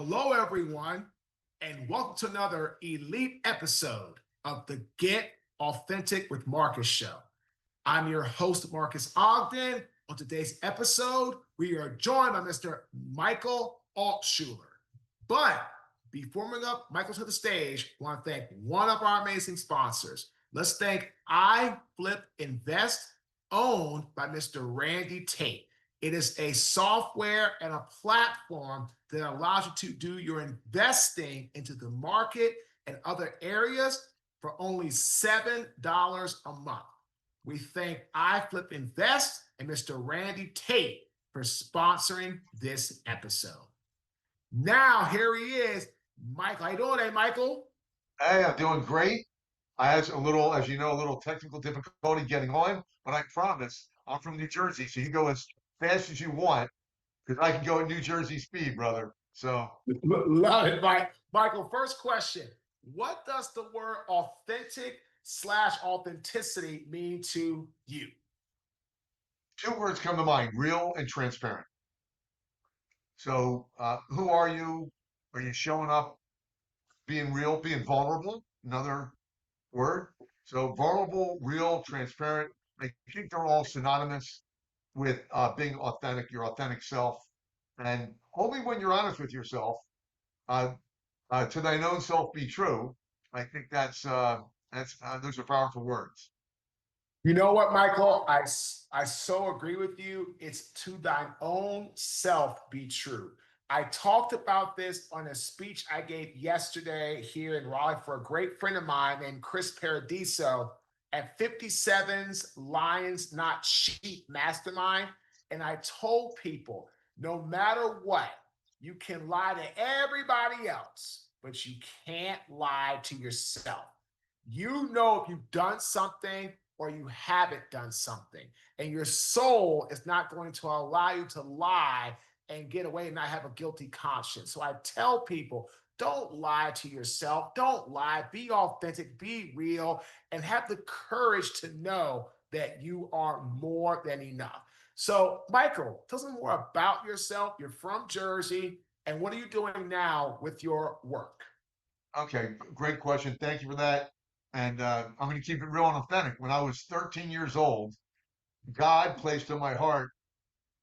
Hello, everyone, and welcome to another elite episode of the Get Authentic with Marques show. I'm your host, Marques Ogden. On today's episode, we are joined by Mr. Michael Altshuler. But before we up Michael to the stage, I want to thank one of our amazing sponsors. Let's thank iFlip Invest, owned by Mr. Randy Tate. It is a software and a platform that allows you to do your investing into the market and other areas for only $7 a month. We thank iFlip Invest and Mr. Randy Tate for sponsoring this episode. Now, here he is. Michael, how you doing today, Michael? Hey, I'm doing great. I had a little, as you know, a little technical difficulty getting on, but I promise I'm from New Jersey, so you go as fast as you want because I can go at New Jersey speed, brother. So, Love it, Mike. Michael, first question. What does the word authentic slash authenticity mean to you? two words come to mind: real and transparent. So, who are you? Are you showing up being real, being vulnerable? Another word. So, vulnerable, real, transparent. I think they're all synonymous with being authentic, your authentic self. And only when you're honest with yourself, uh, to thine own self be true. I think that's those are powerful words. You know what, Michael? I so agree with you. It's to thine own self be true. I talked about this on a speech I gave yesterday here in Raleigh for a great friend of mine named Chris Paradiso at 57's Lions Not Sheep Mastermind. And I told people no matter what, you can lie to everybody else, but you can't lie to yourself. You know if you've done something or you haven't done something, and your soul is not going to allow you to lie and get away and not have a guilty conscience. So I tell people, don't lie to yourself. Don't lie. Be authentic, be real, and have the courage to know that you are more than enough. So, Michael, tell us more about yourself. You're from Jersey, and what are you doing now with your work? Okay, great question. Thank you for that. And I'm going to keep it real and authentic. When I was 13 years old, God placed in my heart,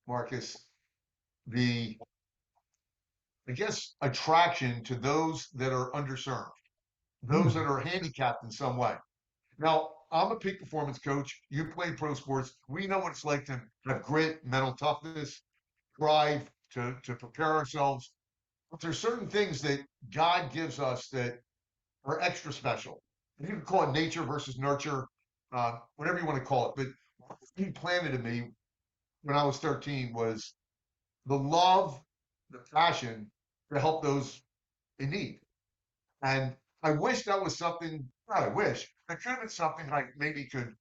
Marcus, the I guess attraction to those that are underserved, those that Hmm. are handicapped in some way. Now, I'm a peak performance coach. You play pro sports. We know what it's like to have grit, mental toughness, drive to prepare ourselves. But there's certain things that God gives us that are extra special. And you can call it nature versus nurture, whatever you want to call it. But what He planted in me when I was 13 was the love, the passion to help those in need. And I wish that was something, not I wish, that could have been something I maybe could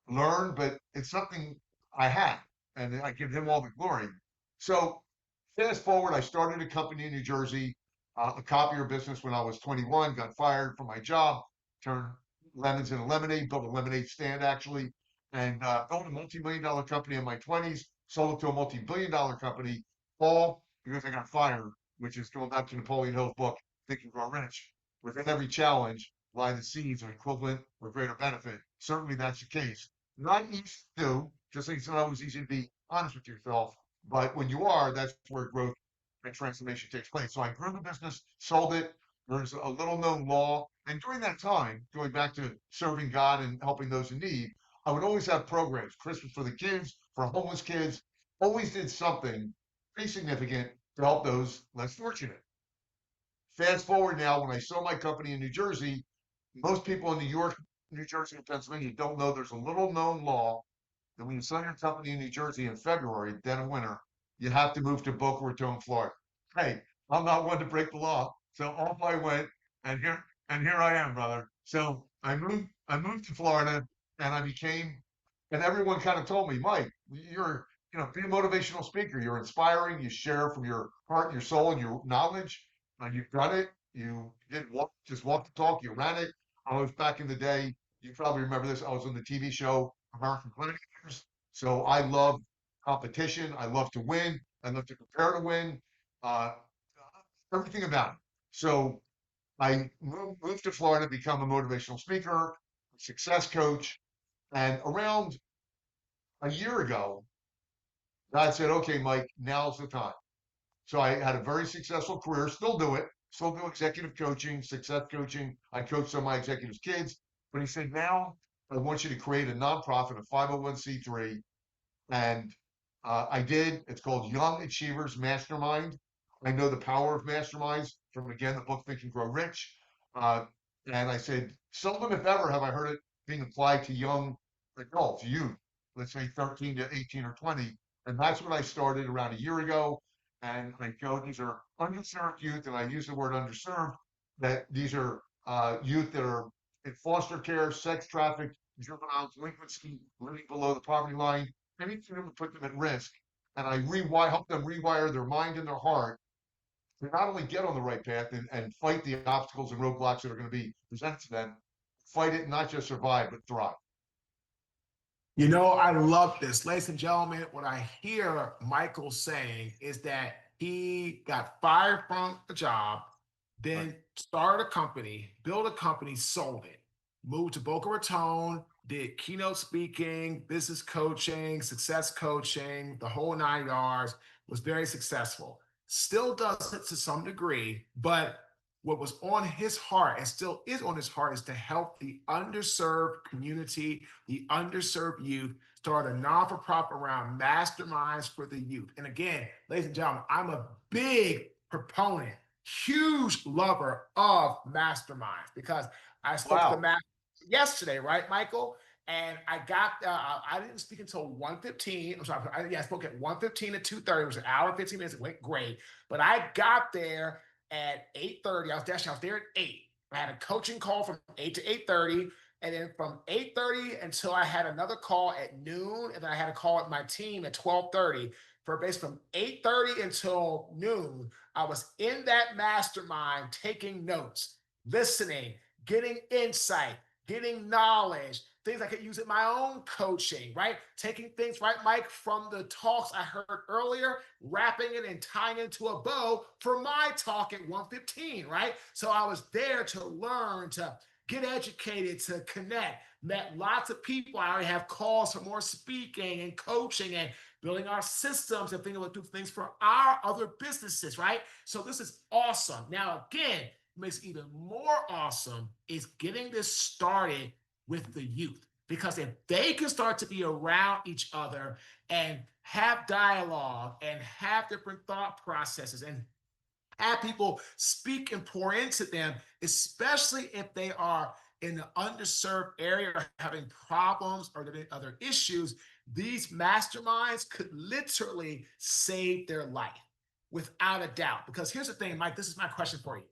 learn, but it's something I had, and I give him all the glory. So fast forward, I started a company in New Jersey, a copier business when I was 21, got fired from my job, turned lemons into lemonade, built a lemonade stand actually, and built a multi-million dollar company in my 20s, sold it to a multi-billion dollar company, all because I got fired, which is going back to Napoleon Hill's book, Think and Grow Rich. Within every challenge lie the seeds of equivalent or greater benefit. Certainly that's the case. Not easy to do, just like it's not always easy to be honest with yourself. But when you are, that's where growth and transformation takes place. So I grew the business, sold it. There's a little known law. And during that time, going back to serving God and helping those in need, I would always have programs, Christmas for the kids, for homeless kids, always did something pretty significant to help those less fortunate. Fast forward now, when I sold my company in New Jersey, most people in New York, New Jersey, and Pennsylvania don't know there's a little known law that when you sell your company in New Jersey in February, dead of winter, you have to move to Boca Raton, Florida. Hey, I'm not one to break the law, so off I went, and here I am, brother. So I moved to Florida, and I became, and everyone kind of told me, Mike, be a motivational speaker. You're inspiring. You share from your heart, and your soul, and your knowledge. You've done it. You didn't just walk the talk. You ran it. I was back in the day. You probably remember this. I was on the TV show American Gladiators. So I love competition. I love to win. I love to prepare to win. Uh, everything about it. So I moved to Florida to become a motivational speaker, success coach, and around a year ago, God said, "Okay, Mike, now's the time." So I had a very successful career, still do it, still do executive coaching, success coaching. I coach some of my executives' kids. But he said, now I want you to create a nonprofit, a 501c3. And I did. It's called Young Achievers Mastermind. I know the power of masterminds from, again, the book Think and Grow Rich. Uh, and I said, seldom, if ever, have I heard it being applied to young adults, youth, let's say 13 to 18 or 20. And that's what I started around a year ago. And I go, these are underserved youth, and I use the word underserved, that these are youth that are in foster care, sex trafficked, juvenile delinquency, living below the poverty line, anything that would put them at risk. And I help them rewire their mind and their heart to not only get on the right path and fight the obstacles and roadblocks that are going to be presented to them, fight it, not just survive, but thrive. You know, I love this. Ladies and gentlemen, what I hear Michael saying is that he got fired from a job, Right. then started a company, built a company, sold it, moved to Boca Raton, did keynote speaking, business coaching, success coaching, the whole 9 yards, was very successful. Still does it to some degree, but what was on his heart and still is on his heart is to help the underserved community, the underserved youth, start a non-for-profit around masterminds for the youth. And again, ladies and gentlemen, I'm a big proponent, huge lover of masterminds because I spoke to the Wow. master yesterday, right, Michael? And I didn't speak until 1:15. I'm sorry, I spoke at 1:15 to 2:30. It was an hour and 15 minutes. It went great. But I got there at 8:30. I was there at 8. I had a coaching call from 8 to 8:30. And then from 8:30 until I had another call at noon. And then I had a call with my team at 12:30. For basically from 8:30 until noon, I was in that mastermind taking notes, listening, getting insight, getting knowledge, things I could use in my own coaching, right? Taking things, right, Mike, from the talks I heard earlier, wrapping it and tying it into a bow for my talk at 1:15, right? So I was there to learn, to get educated, to connect, met lots of people. I already have calls for more speaking and coaching and building our systems and thinking about do things for our other businesses, right? So this is awesome. Now, again, makes it even more awesome is getting this started with the youth. Because if they can start to be around each other and have dialogue and have different thought processes and have people speak and pour into them, especially if they are in the underserved area or having problems or other issues, these masterminds could literally save their life without a doubt. Because here's the thing, Mike, this is my question for you.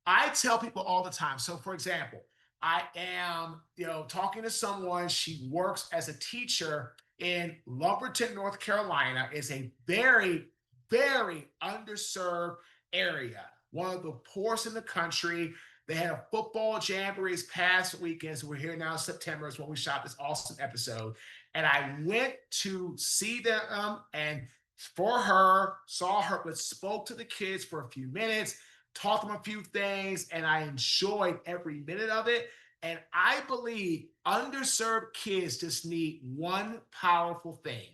I tell people all the time. So, for example, I am, talking to someone. She works as a teacher in Lumberton, North Carolina. Is a very, very underserved area, one of the poorest in the country. They had a football jamboree this past weekend. So we're here now in September is when we shot this awesome episode. And I went to see them and for her, saw her, but spoke to the kids for a few minutes, taught them a few things, and I enjoyed every minute of it. And I believe underserved kids just need one powerful thing: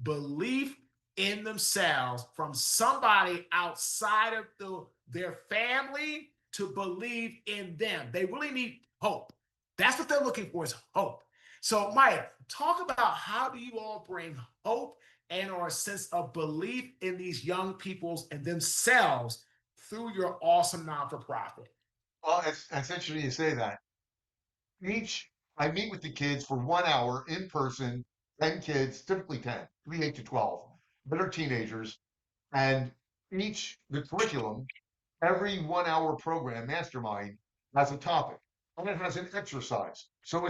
belief in themselves from somebody outside of their family to believe in them. They really need hope. That's what they're looking for is hope. So, Mike, talk about how do you all bring hope and or a sense of belief in these young peoples and themselves through your awesome non-for-profit. Well, it's interesting you say that. I meet with the kids for 1 hour in person, 10 kids, typically 10, could be 8 to 12, that are teenagers. And the curriculum, every 1 hour program, mastermind, has a topic and it has an exercise. So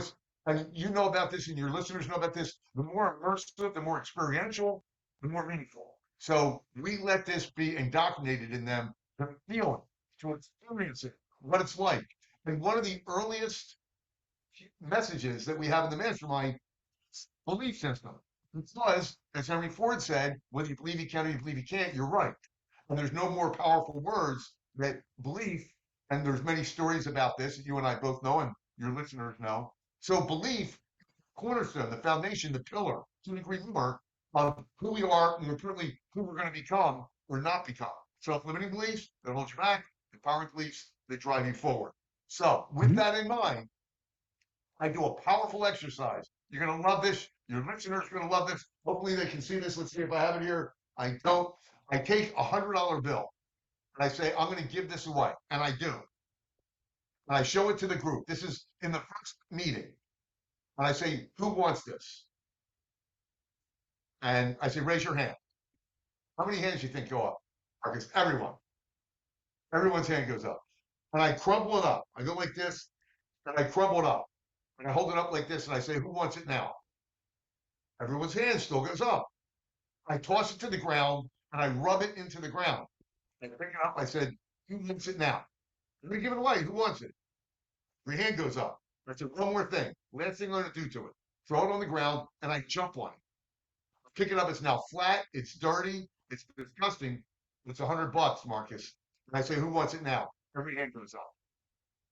and you know about this and your listeners know about this, the more immersive, the more experiential, the more meaningful. So we let this be indoctrinated in them to feel it, to experience it, what it's like. And one of the earliest messages that we have in the mastermind belief system. Because, as Henry Ford said, whether you believe you can or you believe you can't, you're right. And there's no more powerful words that belief, and there's many stories about this that you and I both know, and your listeners know. So belief, cornerstone, the foundation, the pillar, to a degree more of who we are, and importantly, who we're going to become or not become. Self-limiting beliefs that hold you back, empowering beliefs that drive you forward. So, with that in mind, I do a powerful exercise. You're going to love this. Your listeners are going to love this. Hopefully, they can see this. Let's see if I have it here. I don't. I take $100 bill and I say, I'm going to give this away. And I do. And I show it to the group. This is in the first meeting. And I say, who wants this? And I say, raise your hand. How many hands do you think go up? Marcus, everyone. Everyone's hand goes up. And I crumble it up. I go like this, and I crumble it up. And I hold it up like this, and I say, who wants it now? Everyone's hand still goes up. I toss it to the ground, and I rub it into the ground. I pick it up. I said, who wants it now? I'm going to give it away. Who wants it? Your hand goes up. I said, one more thing. Last thing I'm going to do to it. Throw it on the ground, and I jump on it. Pick it up. It's now flat. It's dirty. It's disgusting. It's $100, Marcus. And I say, who wants it now? Every hand goes up.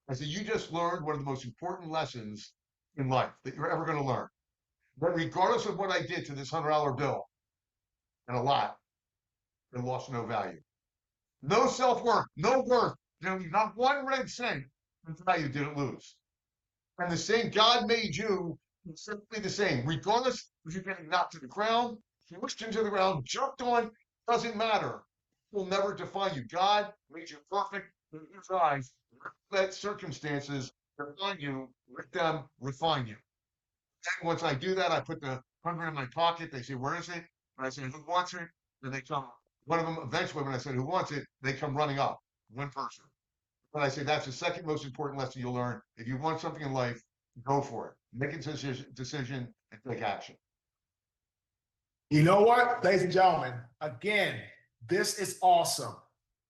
I said, you just learned one of the most important lessons in life that you're ever going to learn. That regardless of what I did to this $100 bill, and a lot, it lost no value. No self-worth, no worth, not one red cent in value did it lose. And the same God made you simply the same, regardless if you're getting knocked to the ground, pushed into the ground, jumped on, doesn't matter. It will never define you. God made you perfect in his eyes. Let circumstances define you, let them refine you. And once I do that, I put the 100 in my pocket. They say, where is it? And I say, who wants it? And they come, one of them eventually, when I said, who wants it? They come running up, one person. And I say, that's the second most important lesson you'll learn. If you want something in life, go for it. Make a decision and take action. You know what, ladies and gentlemen, again, this is awesome.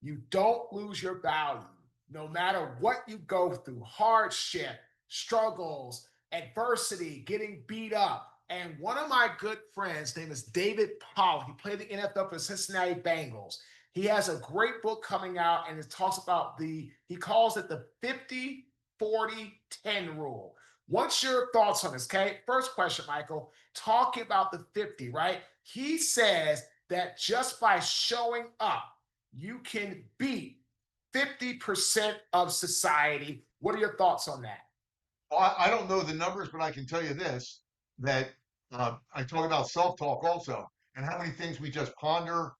You don't lose your value no matter what you go through, hardship, struggles, adversity, getting beat up. And one of my good friends, name is David Powell. He played the NFL for the Cincinnati Bengals. He has a great book coming out, and it talks about he calls it the 50-40-10 rule. What's your thoughts on this? Okay. First question, Michael, talking about the 50, right? He says that just by showing up, you can beat 50% of society. What are your thoughts on that? Well, I don't know the numbers, but I can tell you this, that I talk about self-talk also, and how many things we just ponder,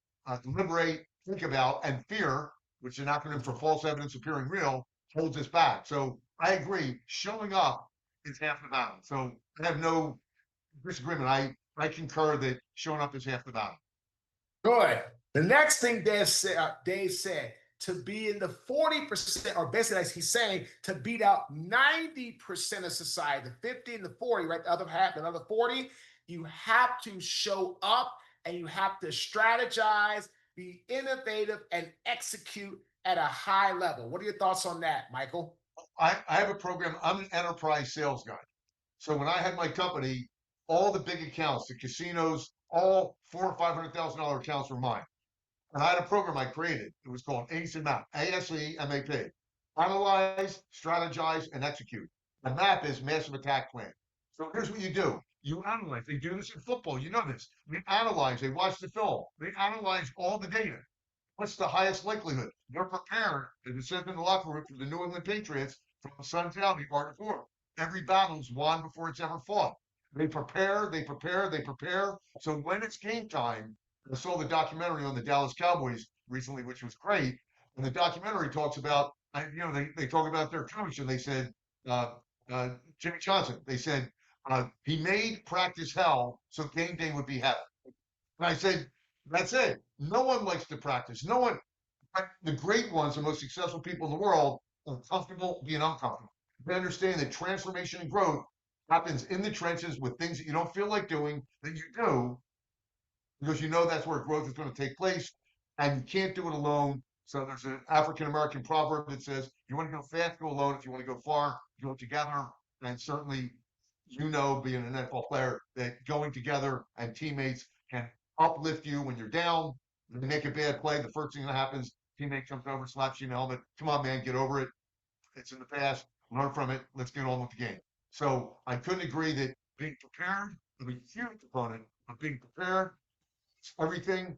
deliberate, think about, and fear, which is an acronym for false evidence appearing real, holds us back. So I agree, showing up is half the battle. So I have no disagreement. I concur that showing up is half the battle. Good. The next thing Dave said, to be in the 40%, or basically, as he's saying, to beat out 90% of society, the 50 and the 40, right? The other half, another 40, you have to show up and you have to strategize, be innovative, and execute at a high level. What are your thoughts on that, Michael? I have a program. I'm an enterprise sales guy. So when I had my company, all the big accounts, the casinos, all $400,000 or $500,000 were mine. And I had a program I created. It was called ASEMAP, ASEMAP. Analyze, strategize, and execute. The MAP is massive attack plan. So here's what you do. You analyze. They do this in football. You know this. They analyze. They watch the film. They analyze all the data. What's the highest likelihood? They're prepared, as it says in the locker room for the New England Patriots, from the sun down, the art of war. Every battle's won before it's ever fought. They prepare, they prepare, they prepare. So when it's game time, I saw the documentary on the Dallas Cowboys recently, which was great. And the documentary talks about, they talk about their coach, and they said, uh, Jimmy Johnson, they said, he made practice hell so game day would be heaven. And I said, that's it. No one likes to practice. No one, the great ones, the most successful people in the world, are comfortable being uncomfortable. They understand that transformation and growth happens in the trenches with things that you don't feel like doing, that you do, because you know that's where growth is going to take place, and you can't do it alone. So there's an African American proverb that says, you want to go fast, go alone. If you want to go far, go together. And certainly, being an NFL player, that going together and teammates can uplift you when you're down. When you make a bad play, the first thing that happens, Teammate comes over, slaps you in the helmet. Come on, man, get over it. It's in the past. Learn from it. Let's get on with the game. So I couldn't agree that being prepared, I'm a huge proponent of being prepared. It's everything.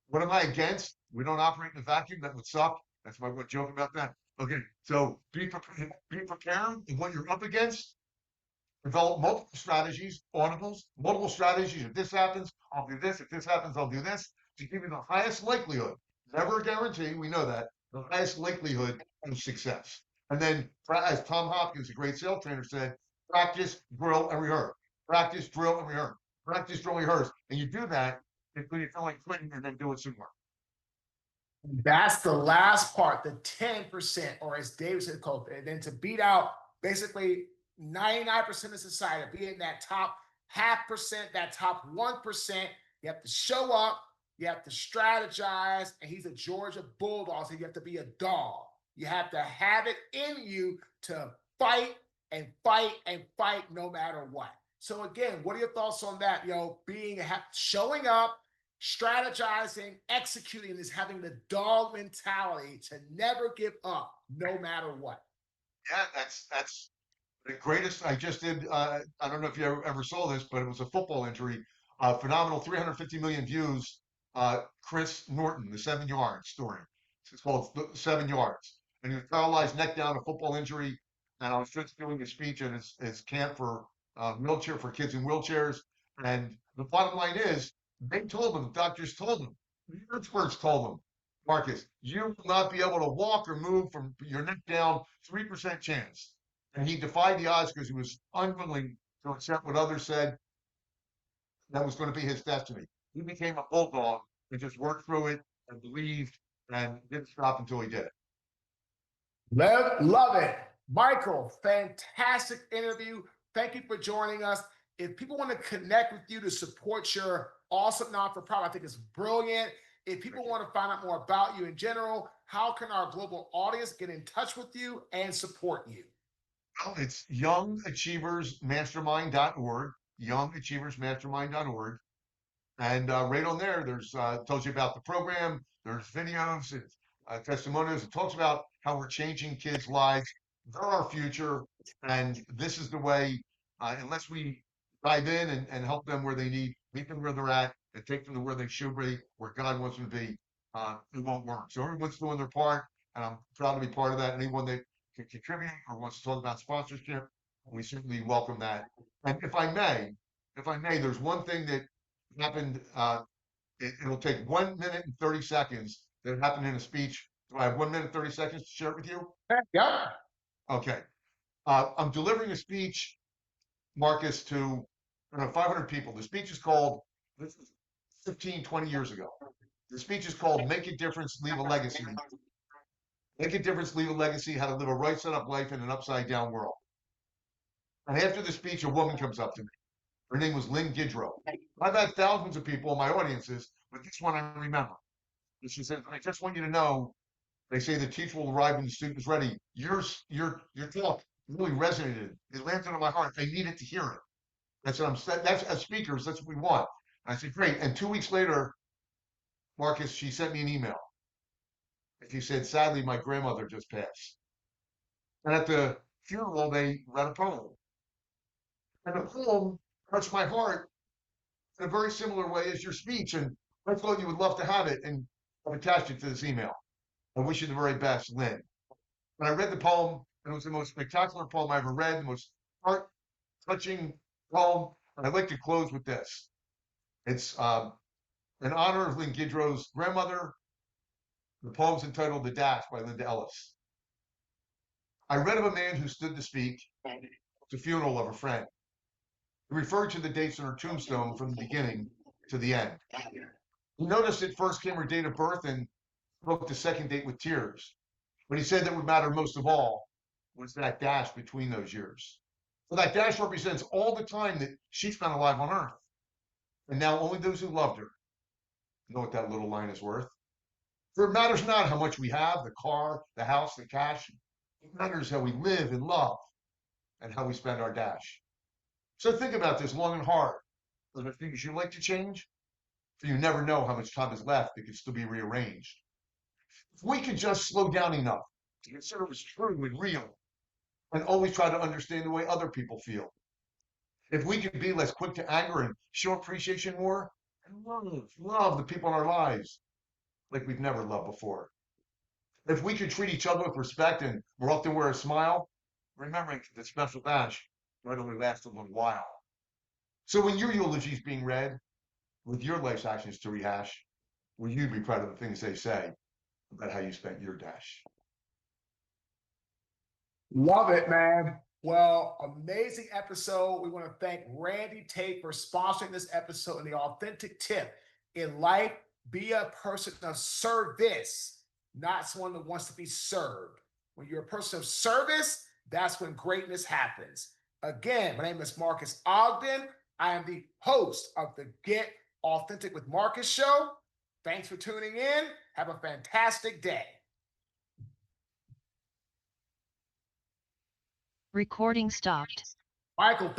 What am I against? We don't operate in a vacuum. That would suck. That's why we're joking about that. Okay, so be prepared in what you're up against. Develop multiple strategies, audibles, multiple strategies. If this happens, I'll do this. If this happens, I'll do this to give you the highest likelihood. Never a guarantee. We know that the highest likelihood of success. And then, as Tom Hopkins, a great sales trainer, said, practice, drill, and rehearse. Practice, drill, and rehearse. Practice, drill, and rehearse. And you do that until you feel like quitting and then do it some more. That's the last part, the 10%, or as David said, and then to beat out basically 99% of society, be in that top half percent, that top 1%, you have to show up, you have to strategize, and he's a Georgia Bulldog, so you have to be a dog. You have to have it in you to fight and fight and fight no matter what. So again, what are your thoughts on that? Showing up, strategizing, executing is having the dog mentality to never give up no matter what. Yeah, that's the greatest. I just did. I don't know if you ever saw this, but it was a football injury. Phenomenal, 350 million views. Chris Norton, the 7 yard story. It's called 7 yards, and he was paralyzed, neck down, a football injury. And I was just doing a speech at his camp for wheelchair for kids in wheelchairs. And the bottom line is, they told him, the doctors told him, the experts told him, Marcus, you will not be able to walk or move from your neck down, 3% chance. And he defied the odds because he was unwilling to accept what others said that was going to be his destiny. He became a bulldog and just worked through it and believed and didn't stop until he did it. Love it. Michael, fantastic interview. Thank you for joining us. If people want to connect with you to support your awesome non-for-profit, I think it's brilliant. If people want to find out more about you in general, how can our global audience get in touch with you and support you? Well, it's youngachieversmastermind.org, youngachieversmastermind.org. And right on there, there's tells you about the program. There's videos and testimonials. It talks about how we're changing kids' lives. They're our future, and this is the way. Unless we dive in and help them where they need, meet them where they're at, and take them to where they should be, where God wants them to be, it won't work. So everyone's doing their part, and I'm proud to be part of that. Anyone that can contribute or wants to talk about sponsorship, we certainly welcome that. And if I may, there's one thing that happened. It'll take 1 minute and 30 seconds that happened in a speech. Do I have 1 minute 30 seconds to share it with you? Yeah. Okay. I'm delivering a speech, Marcus, to 500 people. The speech is called, this is 15, 20 years ago. The speech is called Make a Difference, Leave a Legacy. Make a difference, leave a legacy, how to live a right side up life in an upside down world. And after the speech, a woman comes up to me. Her name was Lynn Gidrow. I've had thousands of people in my audiences, but this one I remember. And she said, I just want you to know, they say the teacher will arrive when the student is ready. Your talk really resonated. It landed on my heart. I needed to hear it. That's what I'm saying. That's as speakers, that's what we want. And I said, great. And 2 weeks later, Marcus, she sent me an email. And she said, sadly, my grandmother just passed. And at the funeral, they read a poem. And the poem touched my heart in a very similar way as your speech. And I thought you would love to have it. And I've attached it to this email. I wish you the very best, Lynn. And I read the poem, and it was the most spectacular poem I ever read, the most heart-touching poem. And I'd like to close with this. It's in honor of Lynn Gidrow's grandmother. The poem's entitled The Dash by Linda Ellis. I read of a man who stood to speak at the funeral of a friend. He referred to the dates on her tombstone from the beginning to the end. He noticed it first came her date of birth and broke the second date with tears. But he said that what mattered most of all was that dash between those years. So that dash represents all the time that she spent alive on earth. And now only those who loved her know what that little line is worth. For it matters not how much we have, the car, the house, the cash. It matters how we live and love and how we spend our dash. So think about this long and hard. Are there things you'd like to change? For you never know how much time is left that can still be rearranged. If we could just slow down enough to consider what's true and real and always try to understand the way other people feel. If we could be less quick to anger and show appreciation more and love the people in our lives like we've never loved before. If we could treat each other with respect and more often wear a smile, remembering that special dash might only last a little while. So when your eulogy is being read, with your life's actions to rehash, will you be proud of the things they say about how you spent your dash? Love it, man. Well, amazing episode. We want to thank Randy Tate for sponsoring this episode and the authentic tip in life. Be a person of service, not someone that wants to be served. When you're a person of service, that's when greatness happens. Again, my name is Marques Ogden. I am the host of the Get Authentic with Marques show. Thanks for tuning in. Have a fantastic day. Recording stopped. Michael,